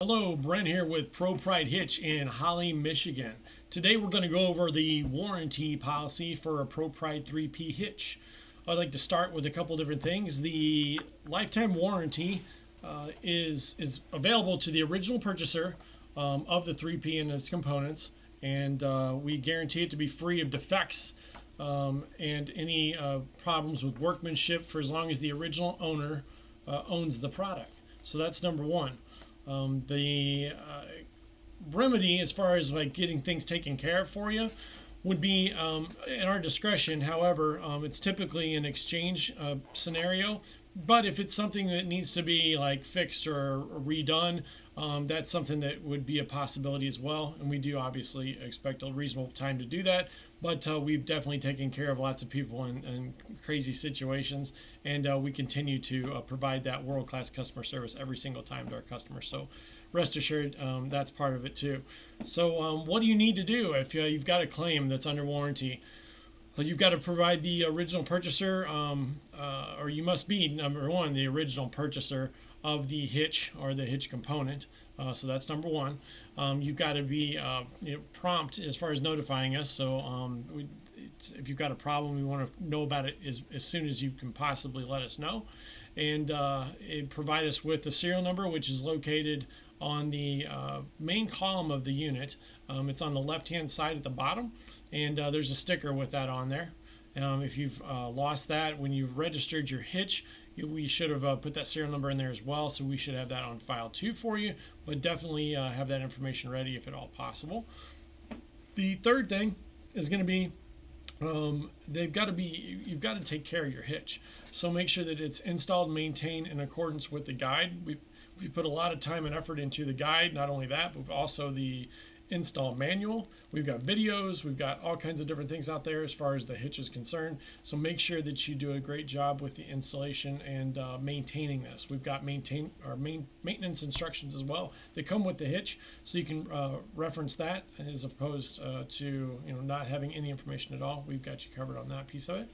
Hello, Brent here with ProPride Hitch in Holly, Michigan. Today we're going to go over the warranty policy for a ProPride 3P hitch. I'd like to start with a couple different things. The lifetime warranty is available to the original purchaser of the 3P and its components, and we guarantee it to be free of defects and any problems with workmanship for as long as the original owner owns the product. So that's number one. The remedy, as far as like getting things taken care of for you, would be in our discretion. However, it's typically an exchange scenario. But if it's something that needs to be like fixed or redone, that's something that would be a possibility as well. And we do obviously expect a reasonable time to do that. But we've definitely taken care of lots of people in crazy situations, and we continue to provide that world-class customer service every single time to our customers. So rest assured, that's part of it too. So what do you need to do if you've got a claim that's under warranty? Well, you've got to provide the original purchaser, or you must be, number one, the original purchaser of the hitch or the hitch component. So that's number one. You've got to be prompt as far as notifying us. So if you've got a problem, we want to know about it as soon as you can possibly let us know. And provide us with the serial number, which is located on the main column of the unit. It's on the left-hand side at the bottom, and there's a sticker with that on there. If you've lost that when you registered your hitch, we should have put that serial number in there as well, so we should have that on file too for you, but definitely have that information ready if at all possible. The third thing is going to be you've got to take care of your hitch. So make sure that it's installed and maintained in accordance with the guide. We put a lot of time and effort into the guide. Not only that, but also the install manual. We've got videos, we've got all kinds of different things out there as far as the hitch is concerned. So make sure that you do a great job with the installation and maintaining this. We've got maintenance instructions as well that come with the hitch, so you can reference that as opposed to not having any information at all. We've got you covered on that piece of it.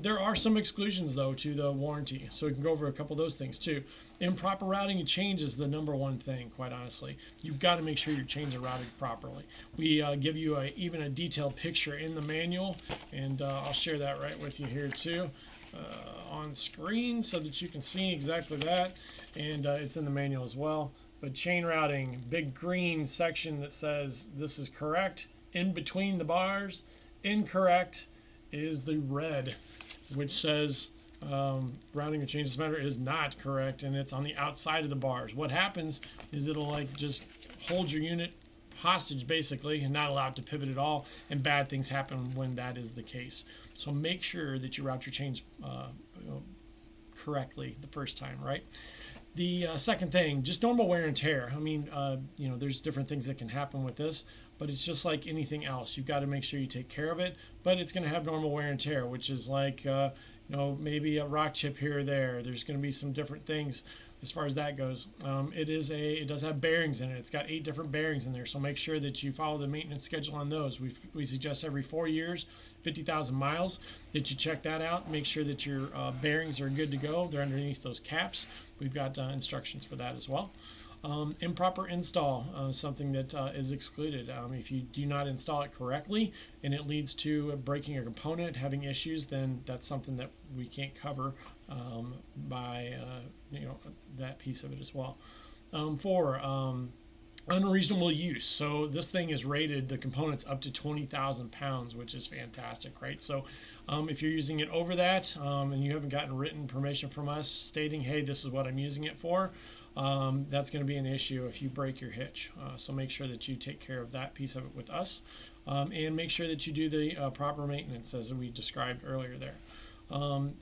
There are some exclusions, though, to the warranty, so we can go over a couple of those things, too. Improper routing and change is the number one thing, quite honestly. You've got to make sure your chains are routed properly. We give you even a detailed picture in the manual, and I'll share that right with you here, too, on screen so that you can see exactly that, and it's in the manual as well. But chain routing, big green section that says this is correct. In between the bars, incorrect is the red, which says routing or change this matter is not correct, and it's on the outside of the bars. What happens is it'll like just hold your unit hostage basically and not allow it to pivot at all, and bad things happen when that is the case. So make sure that you route your chains correctly the first time, right? The second thing, just normal wear and tear. I mean, there's different things that can happen with this, but it's just like anything else. You've got to make sure you take care of it, but it's going to have normal wear and tear, which is like, maybe a rock chip here or there. There's going to be some different things as far as that goes. It does have bearings in it. It's got 8 different bearings in there, so make sure that you follow the maintenance schedule on those. We suggest every 4 years, 50,000 miles, that you check that out. Make sure that your bearings are good to go. They're underneath those caps. We've got instructions for that as well. Improper install, something that is excluded. If you do not install it correctly and it leads to breaking a component, having issues, then that's something that we can't cover by that piece of it as well. Unreasonable use. So this thing is rated, the components, up to 20,000 pounds, which is fantastic, right? So if you're using it over that and you haven't gotten written permission from us stating, hey, this is what I'm using it for, that's going to be an issue if you break your hitch. So make sure that you take care of that piece of it with us, and make sure that you do the proper maintenance as we described earlier there.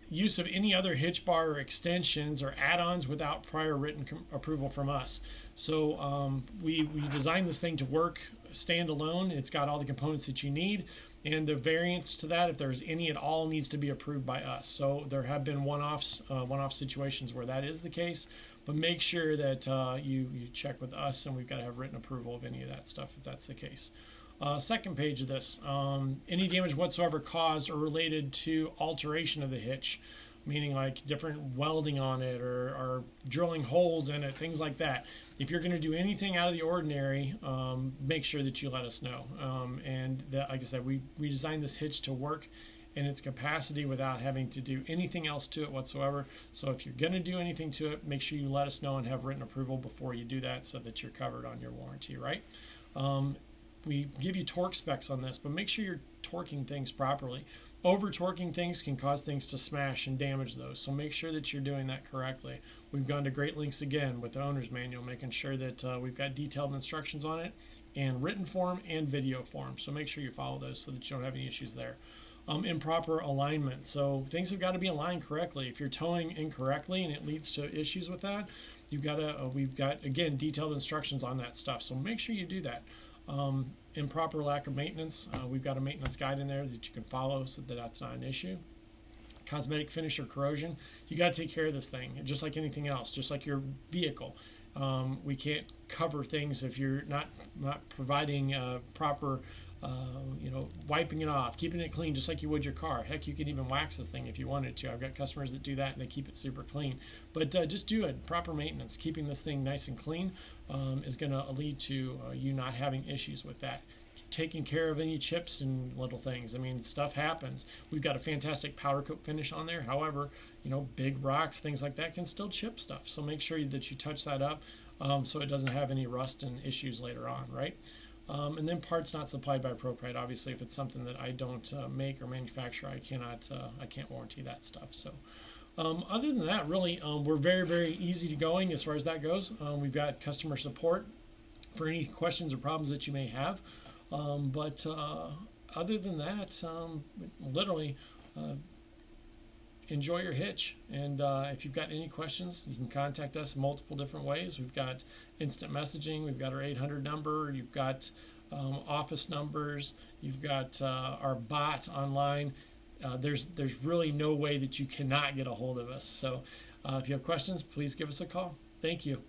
Use of any other hitch bar or extensions or add-ons without prior written approval from us. So we designed this thing to work standalone. It's got all the components that you need, and the variants to that, if there's any at all, needs to be approved by us. So there have been one-off situations where that is the case, but make sure that you check with us, and we've got to have written approval of any of that stuff if that's the case. Second page of this, any damage whatsoever caused or related to alteration of the hitch, meaning like different welding on it or drilling holes in it, things like that. if you're going to do anything out of the ordinary, make sure that you let us know. And that, like I said, we designed this hitch to work in its capacity without having to do anything else to it whatsoever. So if you're going to do anything to it, make sure you let us know and have written approval before you do that, so that you're covered on your warranty, right? We give you torque specs on this, but make sure you're torquing things properly. Over torquing things can cause things to smash and damage those, so make sure that you're doing that correctly. We've gone to great lengths again with the owner's manual, making sure that we've got detailed instructions on it in written form and video form, so make sure you follow those so that you don't have any issues there. Improper alignment, so things have got to be aligned correctly. If you're towing incorrectly and it leads to issues with that, you've got to we've got, again, detailed instructions on that stuff, so make sure you do that. Improper lack of maintenance, we've got a maintenance guide in there that you can follow so that that's not an issue. Cosmetic finish or corrosion, you got to take care of this thing, just like anything else, just like your vehicle. We can't cover things if you're not providing proper wiping it off, keeping it clean just like you would your car. Heck, you can even wax this thing if you wanted to. I've got customers that do that and they keep it super clean. But just do it. Proper maintenance, keeping this thing nice and clean is going to lead to you not having issues with that. Taking care of any chips and little things. I mean, stuff happens. We've got a fantastic powder coat finish on there. However, big rocks, things like that can still chip stuff. So make sure that you touch that up so it doesn't have any rust and issues later on, right? And then parts not supplied by ProPride. Obviously, if it's something that I don't make or manufacture, I can't warranty that stuff. So other than that, really, we're very, very easy to going as far as that goes. We've got customer support for any questions or problems that you may have. But other than that, literally, enjoy your hitch. And if you've got any questions, you can contact us multiple different ways. We've got instant messaging. We've got our 800 number. You've got office numbers. You've got our bot online. There's really no way that you cannot get a hold of us. So if you have questions, please give us a call. Thank you.